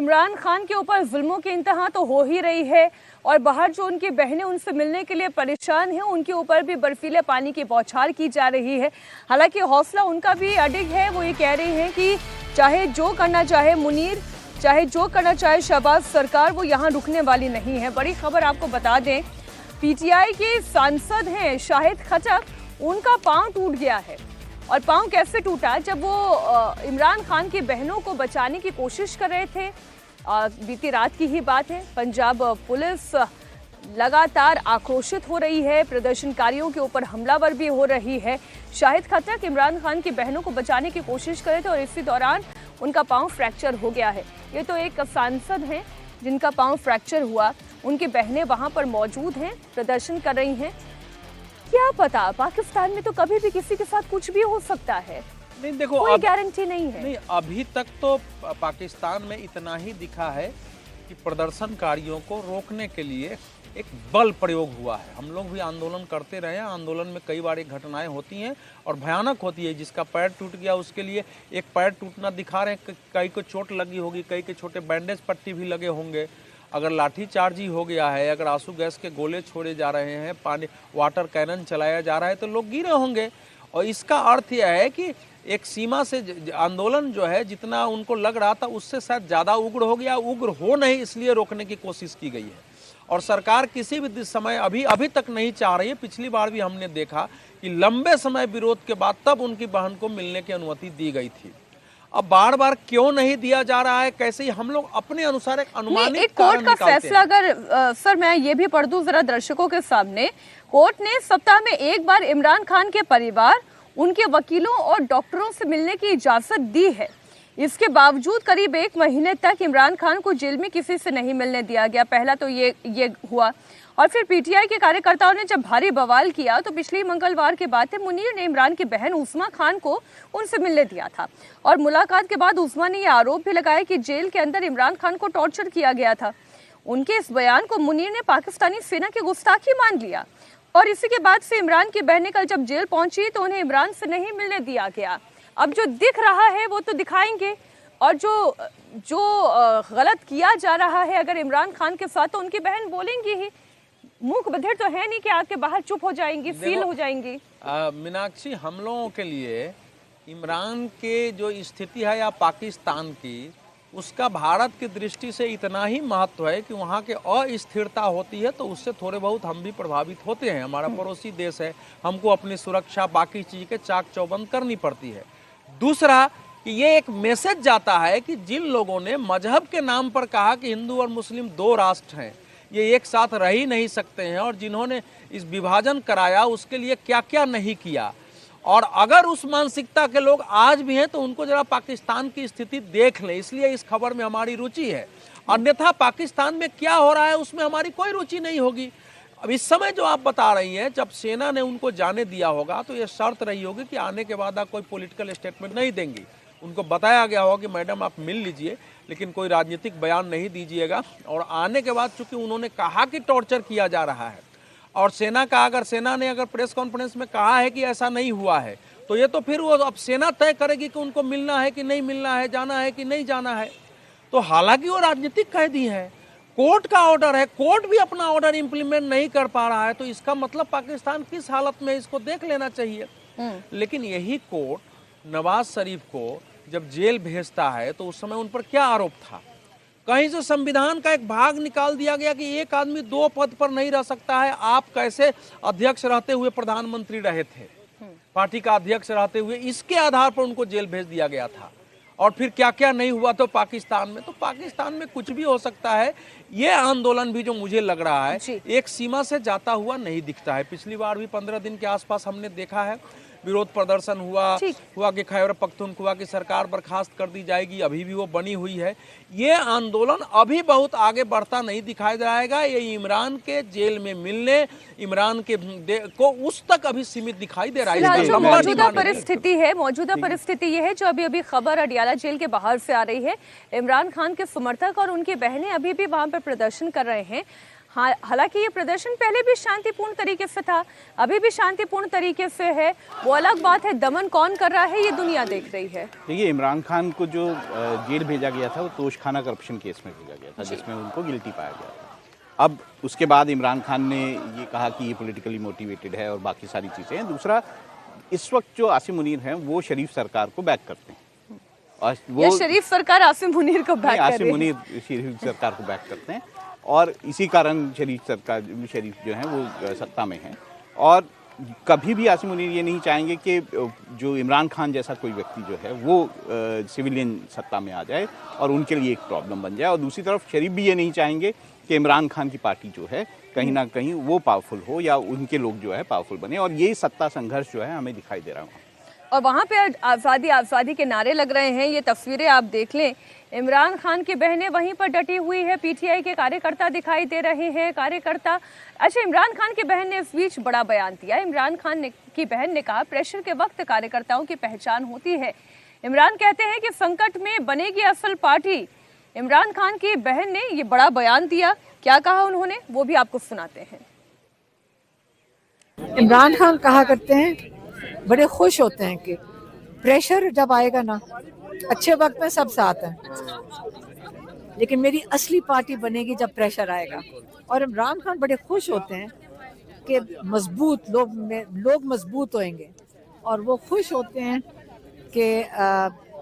इमरान खान के ऊपर जुल्मों की इंतहा तो हो ही रही है और बाहर जो उनकी बहनें उनसे मिलने के लिए परेशान हैं, उनके ऊपर भी बर्फीले पानी की बौछार की जा रही है। हालांकि हौसला उनका भी अडिग है। वो ये कह रही हैं कि चाहे जो करना चाहे मुनीर, चाहे जो करना चाहे शहबाज सरकार, वो यहाँ रुकने वाली नहीं है। बड़ी खबर आपको बता दें, पीटीआई के सांसद हैं शाहिद खटक, उनका पांव टूट गया है। और पांव कैसे टूटा? जब वो इमरान खान की बहनों को बचाने की कोशिश कर रहे थे। बीती रात की ही बात है। पंजाब पुलिस लगातार आक्रोशित हो रही है, प्रदर्शनकारियों के ऊपर हमलावर भी हो रही है। शाहिद खटक इमरान खान की बहनों को बचाने की कोशिश कर रहे थे और इसी दौरान उनका पांव फ्रैक्चर हो गया है। ये तो एक सांसद हैं जिनका पांव फ्रैक्चर हुआ, उनकी बहनें वहां पर मौजूद हैं, प्रदर्शन कर रही हैं। क्या पता, पाकिस्तान में तो कभी भी किसी के साथ कुछ भी हो सकता है। नहीं देखो, कोई गारंटी नहीं है। नहीं, अभी तक तो पाकिस्तान में इतना ही दिखा है कि प्रदर्शनकारियों को रोकने के लिए एक बल प्रयोग हुआ है। हम लोग भी आंदोलन करते रहे हैं, आंदोलन में कई बार एक घटनाएं होती हैं और भयानक होती है। जिसका पैर टूट गया उसके लिए एक पैर टूटना दिखा रहे हैं, कई को चोट लगी होगी, कई के छोटे बैंडेज पट्टी भी लगे होंगे। अगर लाठीचार्ज ही हो गया है, अगर आंसू गैस के गोले छोड़े जा रहे हैं, पानी वाटर कैनन चलाया जा रहा है, तो लोग गिरे होंगे। और इसका अर्थ यह है कि एक सीमा से आंदोलन जो है, जितना उनको लग रहा था उससे शायद ज़्यादा उग्र हो गया। उग्र हो नहीं, इसलिए रोकने की कोशिश की गई है। और सरकार किसी भी समय अभी तक नहीं चाह रही है। पिछली बार भी हमने देखा कि लंबे समय विरोध के बाद तब उनकी बहन को मिलने की अनुमति दी गई थी। अब बार बार क्यों नहीं दिया जा रहा है, कैसे ही हम लोग अपने अनुसार एक अनुमानित कोर्ट का फैसला अगर सर मैं ये भी पढ़ दूं जरा दर्शकों के सामने। कोर्ट ने सप्ताह में एक बार इमरान खान के परिवार, उनके वकीलों और डॉक्टरों से मिलने की इजाजत दी है। इसके बावजूद करीब 1 महीने तक इमरान खान को जेल में किसी से नहीं मिलने दिया गया। पहला तो ये हुआ और फिर पीटीआई के कार्यकर्ताओं ने जब भारी बवाल किया तो पिछले मंगलवार की बात है, मुनीर ने इमरान की बहन उस्मा खान को उनसे मिलने दिया था और मुलाकात के बाद उस्मा ने यह आरोप भी लगाया कि जेल के अंदर इमरान खान को टॉर्चर किया गया था। उनके इस बयान को मुनीर ने पाकिस्तानी सेना की गुस्ताखी मान लिया और इसी के बाद से इमरान की बहनें कल जब जेल पहुंची तो उन्हें इमरान से नहीं मिलने दिया गया। अब जो दिख रहा है वो तो दिखाएंगे और जो गलत किया जा रहा है अगर इमरान खान के साथ, तो उनकी बहन बोलेंगी ही। मुख बधिर तो है नहीं कि आके बाहर चुप हो जाएंगी, सील हो जाएंगी। मीनाक्षी, हम लोगों के लिए इमरान के जो स्थिति है या पाकिस्तान की, उसका भारत की दृष्टि से इतना ही महत्व है कि वहाँ के अस्थिरता होती है तो उससे थोड़े बहुत हम भी प्रभावित होते हैं। हमारा पड़ोसी देश है, हमको अपनी सुरक्षा बाकी चीज़ के चाक चौबंद करनी पड़ती है। दूसरा कि ये एक मैसेज जाता है कि जिन लोगों ने मजहब के नाम पर कहा कि हिंदू और मुस्लिम 2 राष्ट्र हैं, ये एक साथ रह ही नहीं सकते हैं, और जिन्होंने इस विभाजन कराया उसके लिए क्या क्या नहीं किया, और अगर उस मानसिकता के लोग आज भी हैं तो उनको जरा पाकिस्तान की स्थिति देख लें। इसलिए इस खबर में हमारी रुचि है, अन्यथा पाकिस्तान में क्या हो रहा है उसमें हमारी कोई रुचि नहीं होगी। अब इस समय जो आप बता रही हैं, जब सेना ने उनको जाने दिया होगा तो ये शर्त रही होगी कि आने के बाद आप कोई पॉलिटिकल स्टेटमेंट नहीं देंगी। उनको बताया गया होगा कि मैडम आप मिल लीजिए लेकिन कोई राजनीतिक बयान नहीं दीजिएगा। और आने के बाद चूंकि उन्होंने कहा कि टॉर्चर किया जा रहा है और सेना ने अगर प्रेस कॉन्फ्रेंस में कहा है कि ऐसा नहीं हुआ है, तो ये तो फिर वो अब सेना तय करेगी कि उनको मिलना है कि नहीं मिलना है, जाना है कि नहीं जाना है। तो हालांकि वो राजनीतिक कैदी है, कोर्ट का ऑर्डर है, कोर्ट भी अपना ऑर्डर इंप्लीमेंट नहीं कर पा रहा है, तो इसका मतलब पाकिस्तान किस हालत में, इसको देख लेना चाहिए। लेकिन यही कोर्ट नवाज शरीफ को जब जेल भेजता है तो उस समय उन पर क्या आरोप था? कहीं से संविधान का एक भाग निकाल दिया गया कि एक आदमी 2 पद पर नहीं रह सकता है। आप कैसे अध्यक्ष रहते हुए प्रधानमंत्री रहे थे, पार्टी का अध्यक्ष रहते हुए, इसके आधार पर उनको जेल भेज दिया गया था। और फिर क्या क्या नहीं हुआ तो पाकिस्तान में कुछ भी हो सकता है। ये आंदोलन भी जो मुझे लग रहा है एक सीमा से जाता हुआ नहीं दिखता है। पिछली बार भी 15 दिन के आसपास हमने देखा है, विरोध प्रदर्शन हुआ कि खैबर पख्तूनख्वा की सरकार बर्खास्त कर दी जाएगी, अभी भी वो बनी हुई है। ये आंदोलन अभी बहुत आगे बढ़ता नहीं दिखाई देगा। ये इमरान के जेल में मिलने, इमरान के को उस तक अभी सीमित दिखाई दे रहा है। जो मौजूदा परिस्थिति ये है जो अभी खबर अडियाला जेल के बाहर से आ रही है। इमरान खान के समर्थक और उनकी बहनें अभी भी वहां पर प्रदर्शन कर रहे हैं। हालांकि ये प्रदर्शन पहले भी शांतिपूर्ण तरीके से था, अभी भी शांतिपूर्ण तरीके से है। वो अलग बात है, दमन कौन कर रहा है ये दुनिया देख रही है। देखिए, इमरान खान को जो जेल भेजा गया था वो तोशखाना करप्शन केस में भेजा गया था, जिसमें उनको गिल्टी पाया गया था। अब उसके बाद इमरान खान ने ये कहा कि ये पॉलिटिकली मोटिवेटेड है और बाकी सारी चीज़ें हैं। दूसरा, इस वक्त जो आसिम मुनीर हैं वो शरीफ सरकार को बैक करते हैं, और वो शरीफ सरकार आसिम मुनीर को बैक कर रही है। आसिम मुनीर शरीफ सरकार को बैक करते हैं, और इसी कारण शरीफ जो है वो सत्ता में है। और कभी भी आसिम मुनीर ये नहीं चाहेंगे कि जो इमरान खान जैसा कोई व्यक्ति जो है वो सिविलियन सत्ता में आ जाए और उनके लिए एक प्रॉब्लम बन जाए। और दूसरी तरफ शरीफ भी ये नहीं चाहेंगे कि इमरान खान की पार्टी जो है कहीं ना कहीं वो पावरफुल हो या उनके लोग जो है पावरफुल बने। और ये सत्ता संघर्ष जो है हमें दिखाई दे रहा है। और वहाँ पे आज़ादी आज़ादी के नारे लग रहे हैं। ये तस्वीरें आप देख लें, इमरान खान की बहनें वहीं पर डटी हुई है, पीटीआई के कार्यकर्ता दिखाई दे रहे हैं। कार्यकर्ता, अच्छा, इमरान खान की बहन ने इस बीच बड़ा बयान दिया। इमरान खान की बहन ने कहा, प्रेशर के वक्त कार्यकर्ताओं की पहचान होती है। इमरान कहते हैं कि संकट में बनेगी असल पार्टी। इमरान खान की बहन ने ये बड़ा बयान दिया। क्या कहा उन्होंने, वो भी आपको सुनाते हैं। इमरान खान कहा करते हैं, बड़े खुश होते हैं कि प्रेशर जब आएगा ना, अच्छे वक्त में सब साथ हैं, लेकिन मेरी असली पार्टी बनेगी जब प्रेशर आएगा। और इमरान खान बड़े खुश होते हैं कि मजबूत लोग मजबूत होंगे, और वो खुश होते हैं कि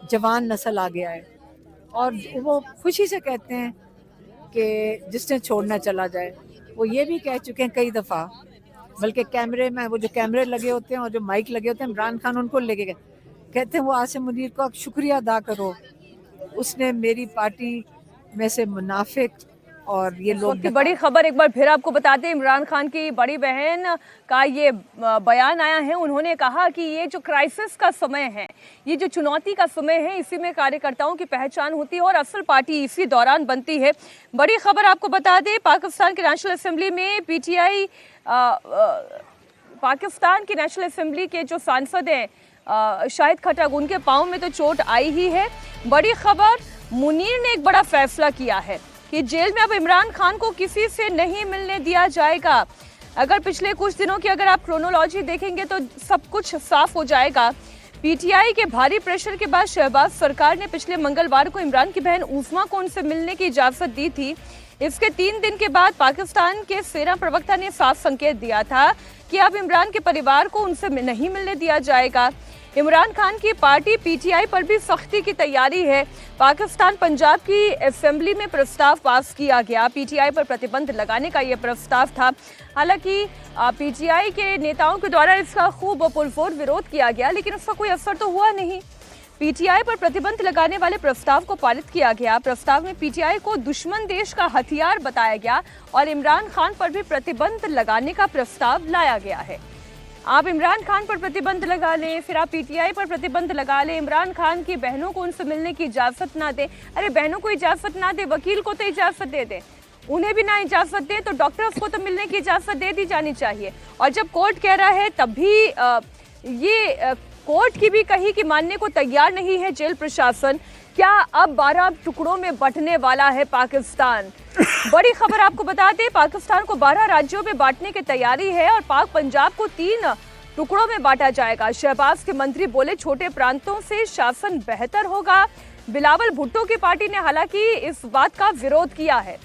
जवान नस्ल आ गया है। और वो खुशी से कहते हैं कि जिसने छोड़ना चला जाए। वो ये भी कह चुके हैं कई दफ़ा, बल्कि कैमरे में वो जो कैमरे लगे होते हैं और जो माइक लगे होते हैं, इमरान खान उनको लेके गए, कहते हैं वो आसिम मुनीर को आप शुक्रिया अदा करो, उसने मेरी पार्टी में से मुनाफिक और ये लोग। की बड़ी खबर एक बार फिर आपको बताते हैं, इमरान खान की बड़ी बहन का ये बयान आया है। उन्होंने कहा कि ये जो क्राइसिस का समय है, ये जो चुनौती का समय है, इसी में कार्यकर्ताओं की पहचान होती है और असल पार्टी इसी दौरान बनती है। बड़ी खबर आपको बता दें, पाकिस्तान की नेशनल असेंबली में पीटीआई पाकिस्तान की नेशनल असेंबली के जो सांसद हैं शाहिद खट्टक, उनके पाँव में तो चोट आई ही है। बड़ी खबर, मुनीर ने एक बड़ा फैसला किया है कि जेल में अब इमरान खान को किसी से नहीं मिलने दिया जाएगा। अगर पिछले कुछ दिनों की अगर आप क्रोनोलॉजी देखेंगे तो सब कुछ साफ हो जाएगा। पीटीआई के भारी प्रेशर के बाद शहबाज सरकार ने पिछले मंगलवार को इमरान की बहन उस्मा को उनसे मिलने की इजाजत दी थी। इसके 3 दिन के बाद पाकिस्तान के सेना प्रवक्ता ने साफ संकेत दिया था कि अब इमरान के परिवार को उनसे नहीं मिलने दिया जाएगा। इमरान खान की पार्टी पीटीआई पर भी सख्ती की तैयारी है। पाकिस्तान पंजाब की असेंबली में प्रस्ताव पास किया गया, पीटीआई पर प्रतिबंध लगाने का यह प्रस्ताव था। हालांकि पीटीआई के नेताओं के द्वारा इसका खूब पुरजोर विरोध किया गया, लेकिन उसका कोई असर तो हुआ नहीं। पीटीआई पर प्रतिबंध लगाने वाले प्रस्ताव को पारित किया गया। प्रस्ताव में पीटीआई को दुश्मन देश का हथियार बताया गया और इमरान खान पर भी प्रतिबंध लगाने का प्रस्ताव लाया गया है। आप इमरान खान पर प्रतिबंध लगा लें, फिर आप पीटीआई पर प्रतिबंध लगा लें, इमरान खान की बहनों को उनसे मिलने की इजाजत ना दें। अरे बहनों को इजाजत ना दे, वकील को तो इजाजत दे दें, उन्हें भी ना इजाजत दें तो डॉक्टर्स को तो मिलने की इजाजत दे दी जानी चाहिए। और जब कोर्ट कह रहा है तब भी ये कोर्ट की भी कही कि मानने को तैयार नहीं है जेल प्रशासन। क्या अब 12 टुकड़ों में बंटने वाला है पाकिस्तान? बड़ी खबर आपको बता दें, पाकिस्तान को 12 राज्यों में बांटने की तैयारी है और पाक पंजाब को 3 टुकड़ों में बांटा जाएगा। शहबाज के मंत्री बोले, छोटे प्रांतों से शासन बेहतर होगा। बिलावल भुट्टो की पार्टी ने हालांकि इस बात का विरोध किया है।